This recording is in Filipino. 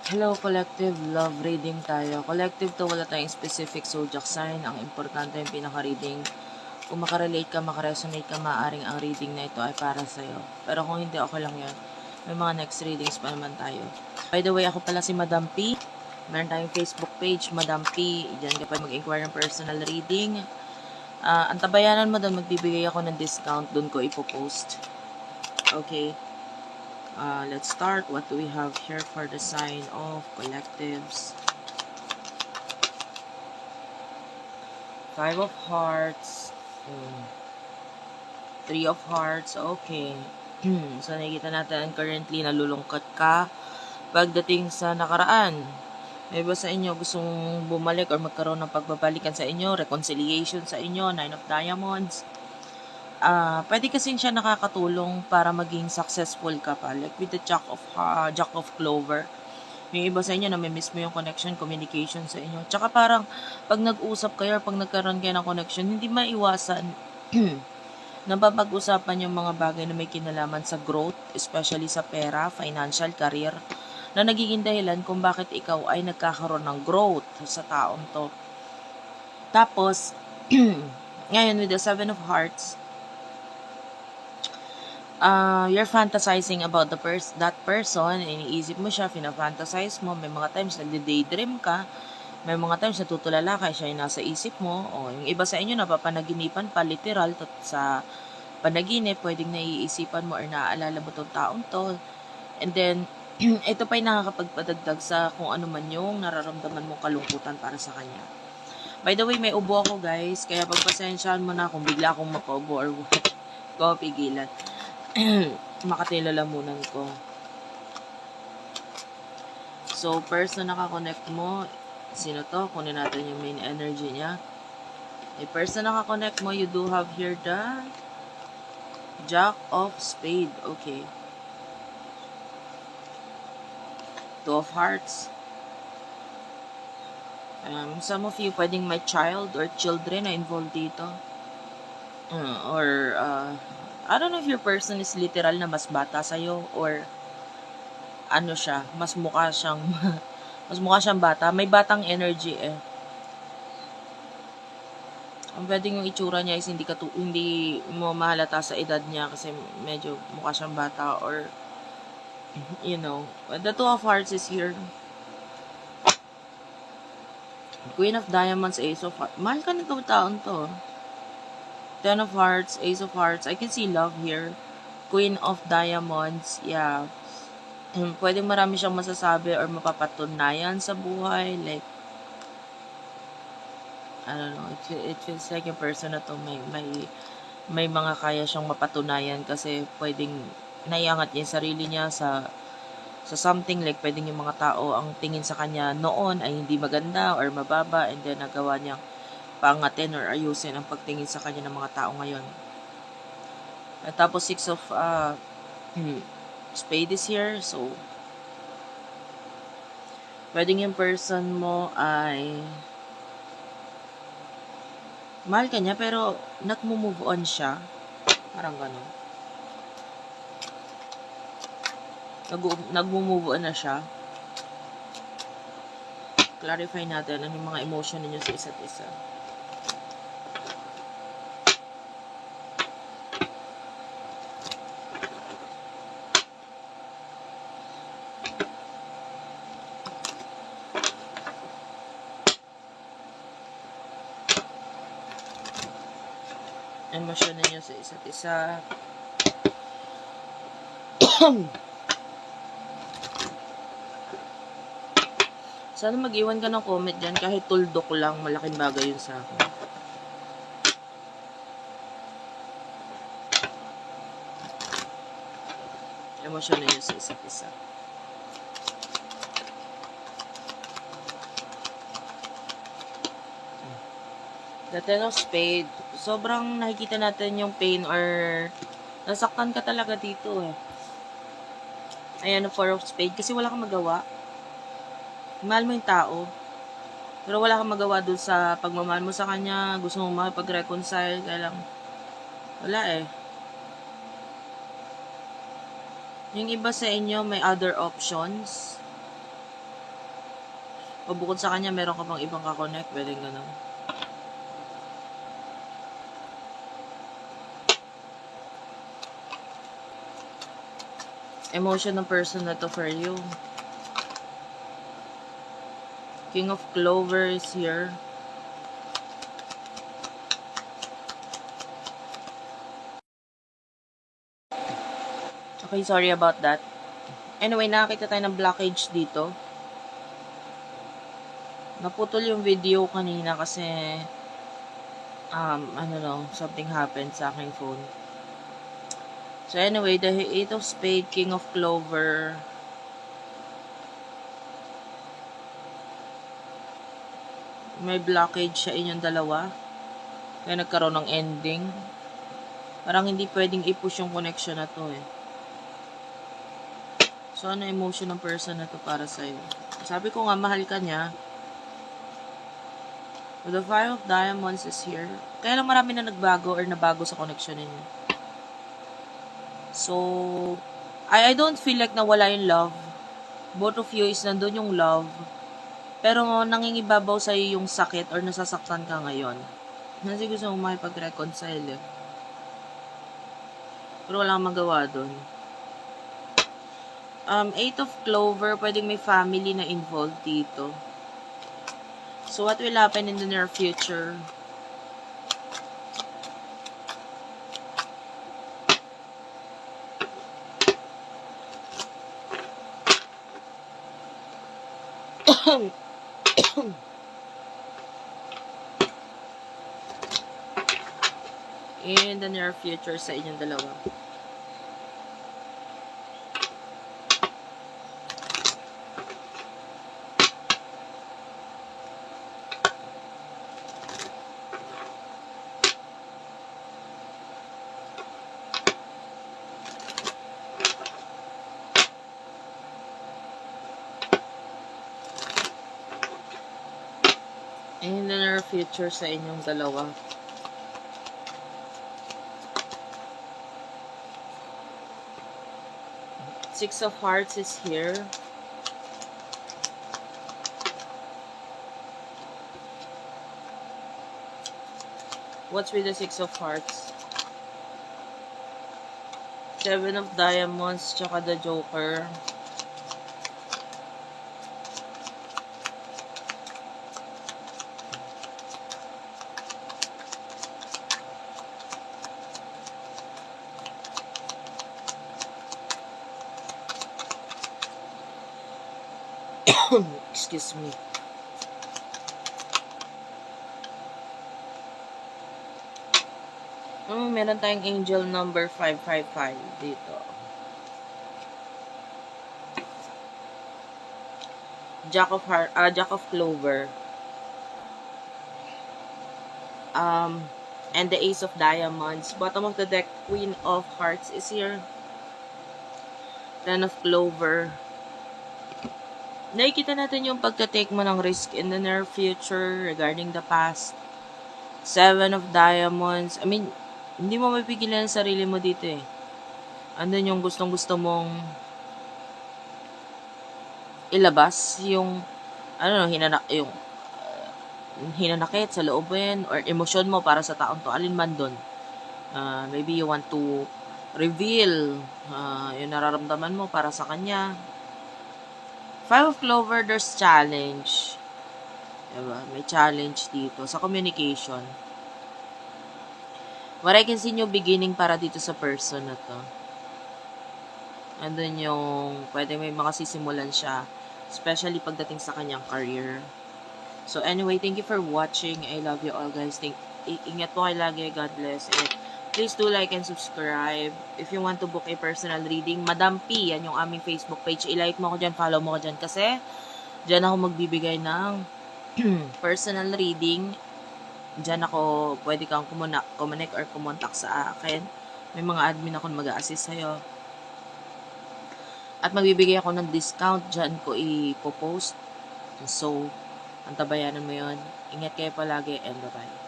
Hello, collective. Love reading tayo. Collective to, wala tayong specific zodiac sign. Ang importante yung pinaka-reading. Kung makarelate ka, makaresonate ka, maaaring ang reading na ito ay para sa'yo. Pero kung hindi, okay lang yan. May mga next readings pa naman tayo. By the way, ako pala si Madam P. Meron tayong Facebook page, Madam P. Diyan ka pa mag-inquire ng personal reading. Ang tabayanan mo doon, magbibigay ako ng discount. Doon ko ipopost. Okay. Let's start. What do we have here for the sign of collectives? Five of Hearts. Three of Hearts. Okay. So, nakikita natin currently nalulungkot ka pagdating sa nakaraan. May ba sa inyo gustong bumalik or magkaroon ng pagbabalikan sa inyo, reconciliation sa inyo, Nine of Diamonds? Pwede kasing siya nakakatulong para maging successful ka pa. Like with the Jack of Clover. Yung iba sa inyo na may miss mo yung connection, communication sa inyo. Tsaka parang pag nag-usap kayo or pag nagkaroon kayo ng connection, hindi maiwasan na papag-usapan yung mga bagay na may kinalaman sa growth, especially sa pera, financial, career, na nagiging dahilan kung bakit ikaw ay nagkakaroon ng growth sa taong to. Tapos, ngayon with the Seven of Hearts, you're fantasizing about that person, iniisip mo siya, fina-fantasize mo, may mga times nagde-daydream ka, may mga times natutulala ka, siya yung nasa isip mo, o yung iba sa inyo napapanaginipan pa, literal, sa panaginip, pwedeng naiisipan mo or naaalala mo tong taong to, and then, ito pa yung nakakapagpadagdag sa kung ano man yung nararamdaman mong kalungkutan para sa kanya. By the way, may ubo ako guys, kaya pagpasensyahan mo na kung bigla akong makaubo or what, ko pigilan. Makatila-lamunan ko. So, person nakakonect mo, sino to? Kunin natin yung main energy niya. A person nakakonect mo, you do have here the Jack of Spade. Okay. Two of Hearts. Some of you, pwedeng may child or children na involved dito. I don't know if your person is literal na mas bata sa'yo or ano siya, mas mukha siyang bata. May batang energy eh. Ang pwedeng yung itsura niya is hindi mo mahalata sa edad niya kasi medyo mukha siyang bata or the Two of Hearts is here. Queen of Diamonds, Ace of Hearts. Mahal ka nito taon to. Ten of Hearts, Ace of Hearts. I can see love here. Queen of Diamonds, yeah. Pwedeng marami siyang masasabi or mapapatunayan sa buhay. Like, I don't know, it feels like yung person na to may mga kaya siyang mapatunayan kasi pwedeng naiangat niya yung sarili niya sa something, like pwedeng yung mga tao ang tingin sa kanya noon ay hindi maganda or mababa, and then nagawa niyang paangatin or ayusin ang pagtingin sa kanya ng mga tao ngayon. At tapos Six of Spade is here, so pwedeng yung person mo ay mahal ka niya pero nag-move on siya, parang gano'n. Nag-move on na siya. Clarify natin ano yung mga emotion ninyo sa isa't isa. Emosyon ninyo sa isa't isa. Sana mag-iwan ka ng comment dyan, kahit tuldok lang, malaking bagay yun sa akin. Emosyon ninyo sa isa't isa. The Ten of Spade, sobrang nakikita natin yung pain or nasaktan ka talaga dito eh. Ayan, Four of Spade, kasi wala kang magawa. Mahal mo yung tao, pero wala kang magawa dun sa pagmamahal mo sa kanya, gusto mo makipag-reconcile, kaya lang, wala eh. Yung iba sa inyo may other options. O bukod sa kanya, meron ka pang ibang kakonect, pwedeng ganun. Emotion ng person na to for you. King of Clover is here. Okay, sorry about that. Anyway, nakakita tayo ng blockage dito. Naputol yung video kanina kasi something happened sa aking phone. So anyway, the Eight of Spades, King of Clover. May blockage sa inyong dalawa. Kaya nagkaroon ng ending. Parang hindi pwedeng i-push yung connection na to eh. So ano emotion ng person na to para sa'yo? Sabi ko nga, mahal ka niya. The Five of Diamonds is here. Kaya lang marami na nagbago or nabago sa connection ninyo. So, I don't feel like nawala yung love. Both of you is nandun yung love. Pero nangingibabaw sa'yo yung sakit or nasasaktan ka ngayon. Kasi gusto mo makipag-reconcile eh. Pero wala kang magawa dun. Eight of Clover, pwedeng may family na involved dito. So, what will happen in the near future? In the near future sa inyong dalawa. In the near future sa inyong dalawa. Six of Hearts is here. What's with the Six of Hearts? Seven of Diamonds, tsaka the Joker. Excuse me. Meron tayong angel number 555 dito. Jack of Clover. And the Ace of Diamonds. Bottom of the deck, Queen of Hearts is here. Ten of Clover. Nakikita natin yung pagka-take mo ng risk in the near future regarding the past. Seven of Diamonds. I mean, hindi mo mapigilan ang sarili mo dito eh. Andun yung gustong-gusto mong ilabas yung hinanakit sa loobin or emosyon mo para sa taong to. Alin man dun. Maybe you want to reveal yung nararamdaman mo para sa kanya. Five of Clover, there's challenge. Diba? May challenge dito sa communication. What I can see new beginning para dito sa person na to. Andun yung pwede may makasisimulan siya. Especially pagdating sa kanyang career. So anyway, thank you for watching. I love you all guys. Ingat po kayo lagi. God bless. And please do like and subscribe. If you want to book a personal reading, Madam P, yan yung aming Facebook page. I-like mo ko dyan, follow mo ko dyan. Kasi dyan ako magbibigay ng personal reading. Diyan ako, pwede kang connect or kumontak sa akin. May mga admin ako na mag-a-assist sa'yo. At magbibigay ako ng discount. Diyan ko ipopost. So, antabayanan mo yon. Ingat kayo palagi and bye-bye.